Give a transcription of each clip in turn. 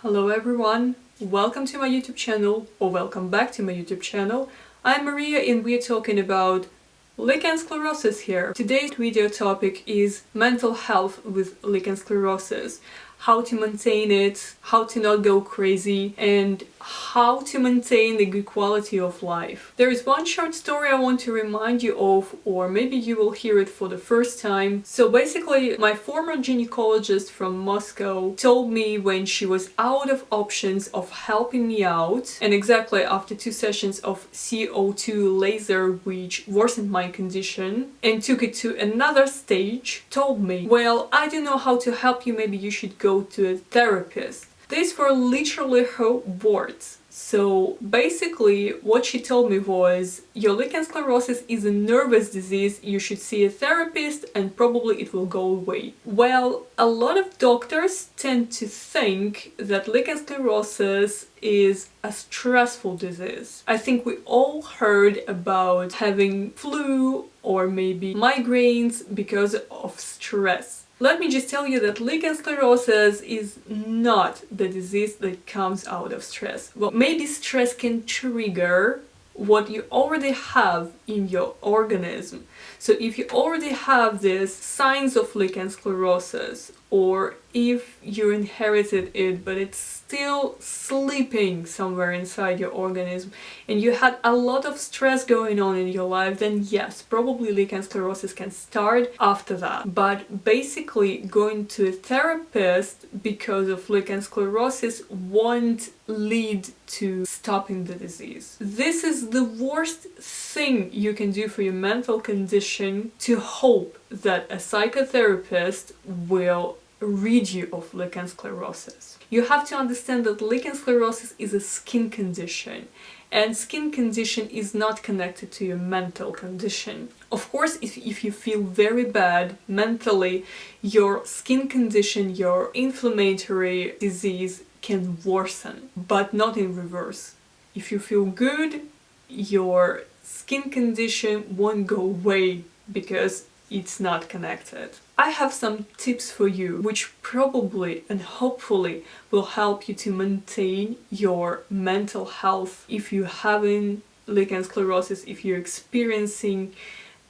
Hello everyone, welcome to my YouTube channel, or welcome back to my YouTube channel. I'm Maria and we're talking about lichen sclerosus here. Today's video topic is mental health with lichen sclerosus. How to maintain it, how to not go crazy, and how to maintain the good quality of life. There is one short story I want to remind you of, or maybe you will hear it for the first time. So basically, my former gynecologist from Moscow told me when she was out of options of helping me out, and exactly after 2 sessions of CO2 laser, which worsened my condition and took it to another stage, told me, well, I don't know how to help you, maybe you should go to a therapist. These were literally her words. So basically what she told me was, your lichen sclerosus is a nervous disease, you should see a therapist and probably it will go away. Well, a lot of doctors tend to think that lichen sclerosus is a stressful disease. I think we all heard about having flu or maybe migraines because of stress. Let me just tell you that lichen sclerosus is not the disease that comes out of stress. Well, maybe stress can trigger what you already have in your organism. So if you already have these signs of lichen sclerosus, or if you inherited it but it's still sleeping somewhere inside your organism and you had a lot of stress going on in your life, then yes, probably lichen sclerosus can start after that. But basically going to a therapist because of lichen sclerosus won't lead to stopping the disease. This is the worst thing you can do for your mental condition, to hope that a psychotherapist will rid you of lichen sclerosus. You have to understand that lichen sclerosus is a skin condition, and skin condition is not connected to your mental condition. Of course, if you feel very bad mentally, your skin condition, your inflammatory disease can worsen, but not in reverse. If you feel good, your skin condition won't go away because it's not connected. I have some tips for you which probably and hopefully will help you to maintain your mental health if you're having lichen sclerosus, if you're experiencing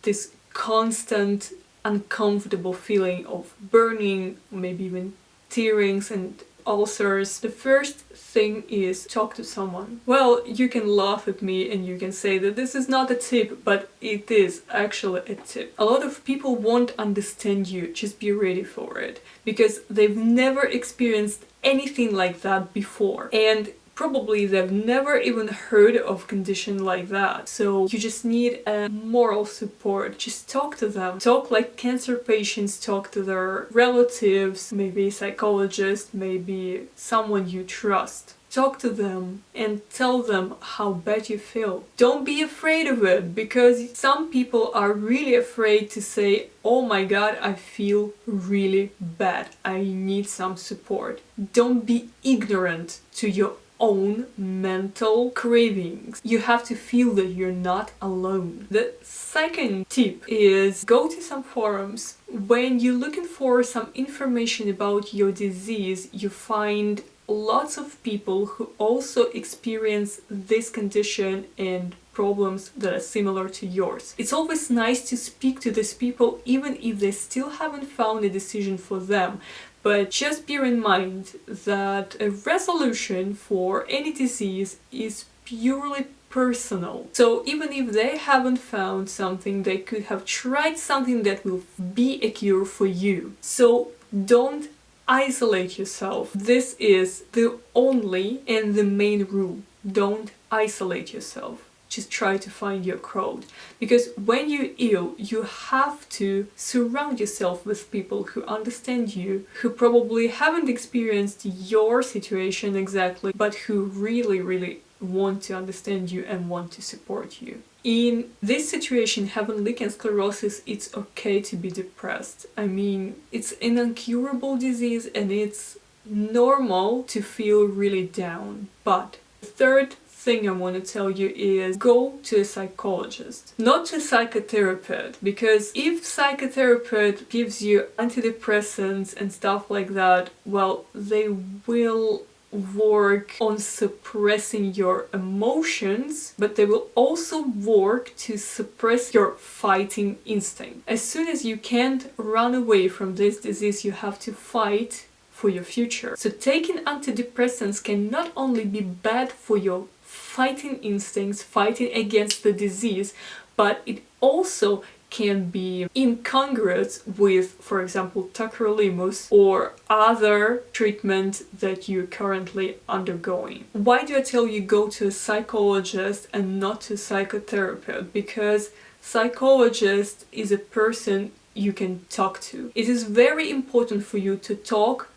this constant uncomfortable feeling of burning, maybe even tearings and ulcers. The first thing is talk to someone. Well, you can laugh at me and you can say that this is not a tip, but it is actually a tip. A lot of people won't understand you, just be ready for it, because they've never experienced anything like that before, and probably they've never even heard of condition like that. So you just need a moral support. Just talk to them. Talk like cancer patients talk to their relatives, maybe a psychologist, maybe someone you trust. Talk to them and tell them how bad you feel. Don't be afraid of it, because some people are really afraid to say, oh my god, I feel really bad, I need some support. Don't be ignorant to your own mental cravings. You have to feel that you're not alone. The second tip is go to some forums. When you're looking for some information about your disease, you find lots of people who also experience this condition and problems that are similar to yours. It's always nice to speak to these people even if they still haven't found a decision for them. But just bear in mind that a resolution for any disease is purely personal. So even if they haven't found something, they could have tried something that will be a cure for you. So don't isolate yourself. This is the only and the main rule. Don't isolate yourself. Just try to find your crowd, because when you're ill, you have to surround yourself with people who understand you, who probably haven't experienced your situation exactly, but who really want to understand you and want to support you. In this situation, having lichen sclerosus, it's okay to be depressed. I mean, it's an incurable disease and it's normal to feel really down. But the third thing I want to tell you is go to a psychologist, not to a psychotherapist, because if psychotherapist gives you antidepressants and stuff like that, well, they will work on suppressing your emotions, but they will also work to suppress your fighting instinct. As soon as you can't run away from this disease, you have to fight for your future. So taking antidepressants can not only be bad for your fighting instincts, fighting against the disease, but it also can be incongruous with, for example, tacrolimus or other treatment that you're currently undergoing. Why do I tell you go to a psychologist and not to a psychotherapist? Because psychologist is a person you can talk to. It is very important for you to talk,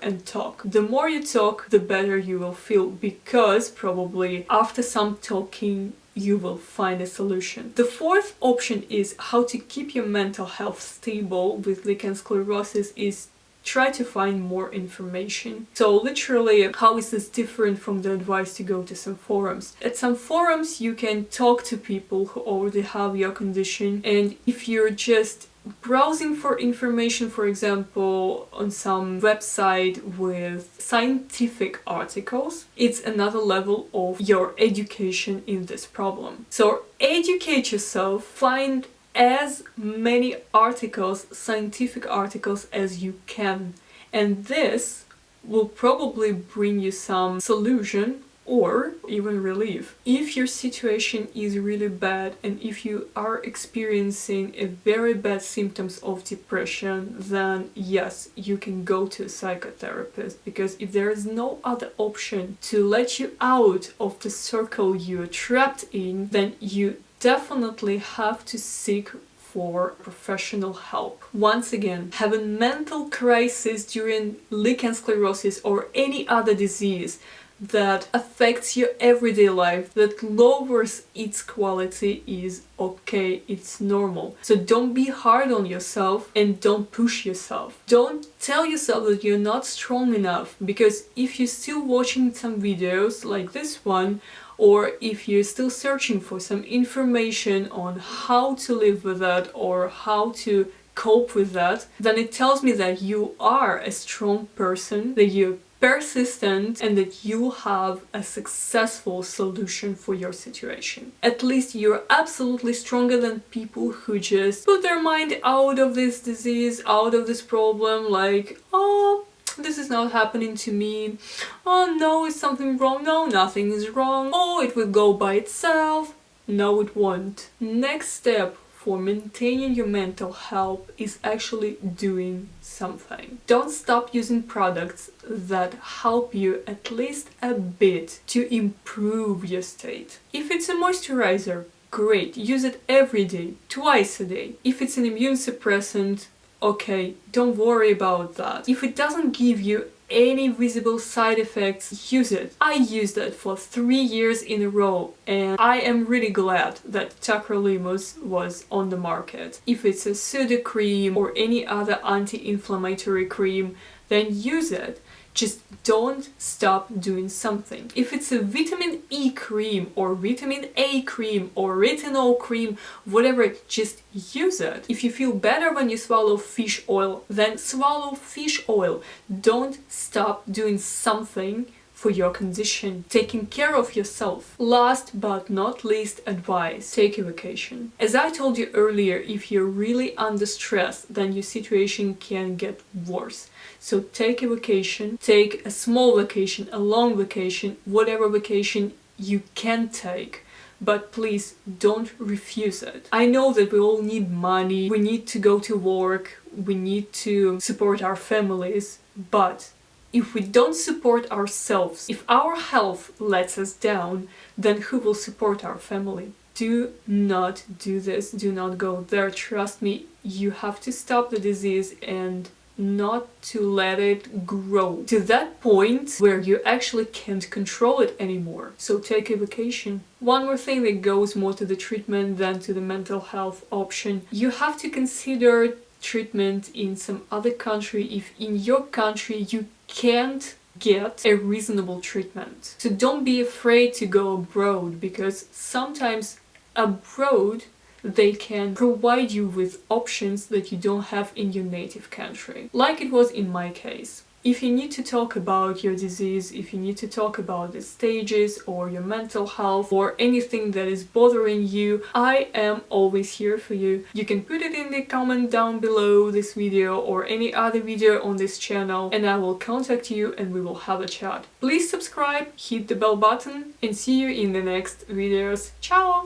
and talk. The more you talk, the better you will feel, because probably after some talking, you will find a solution. The fourth option is how to keep your mental health stable with lichen sclerosus is try to find more information. So literally, how is this different from the advice to go to some forums? At some forums, you can talk to people who already have your condition, and if you're just browsing for information, for example, on some website with scientific articles, it's another level of your education in this problem. So educate yourself, find as many articles, scientific articles as you can, and this will probably bring you some solution or even relief. If your situation is really bad and if you are experiencing a very bad symptoms of depression, then yes, you can go to a psychotherapist, because if there is no other option to let you out of the circle you're trapped in, then you definitely have to seek for professional help. Once again, having mental crisis during lichen sclerosus or any other disease that affects your everyday life, that lowers its quality, is okay, it's normal. So don't be hard on yourself and don't push yourself. Don't tell yourself that you're not strong enough, because if you're still watching some videos like this one, or if you're still searching for some information on how to live with that or how to cope with that, then it tells me that you are a strong person, that you're persistent, and that you have a successful solution for your situation. At least you're absolutely stronger than people who just put their mind out of this disease, out of this problem, like, oh, this is not happening to me. Oh no, is something wrong? No, nothing is wrong. Oh, it will go by itself. No, it won't. Next step for maintaining your mental health is actually doing something. Don't stop using products that help you at least a bit to improve your state. If it's a moisturizer, great, use it every day, twice a day. If it's an immune suppressant, okay, don't worry about that. If it doesn't give you any visible side effects, use it. I used it for 3 years in a row, and I am really glad that tacrolimus was on the market. If it's a pseudo cream or any other anti-inflammatory cream, then use it. Just don't stop doing something. If it's a vitamin E cream or vitamin A cream or retinol cream, whatever, just use it. If you feel better when you swallow fish oil, then swallow fish oil. Don't stop doing something for your condition, taking care of yourself. Last but not least advice, take a vacation. As I told you earlier, if you're really under stress, then your situation can get worse. So take a vacation, take a small vacation, a long vacation, whatever vacation you can take. But please don't refuse it. I know that we all need money, we need to go to work, we need to support our families, but if we don't support ourselves, if our health lets us down, then who will support our family? Do not do this, do not go there. Trust me, you have to stop the disease and not to let it grow to that point where you actually can't control it anymore. So take a vacation. One more thing that goes more to the treatment than to the mental health option. You have to consider treatment in some other country if in your country you can't get a reasonable treatment. So don't be afraid to go abroad, because sometimes abroad they can provide you with options that you don't have in your native country. Like it was in my case. If you need to talk about your disease, if you need to talk about the stages or your mental health or anything that is bothering you, I am always here for you. You can put it in the comment down below this video or any other video on this channel, and I will contact you and we will have a chat. Please subscribe, hit the bell button, and see you in the next videos. Ciao!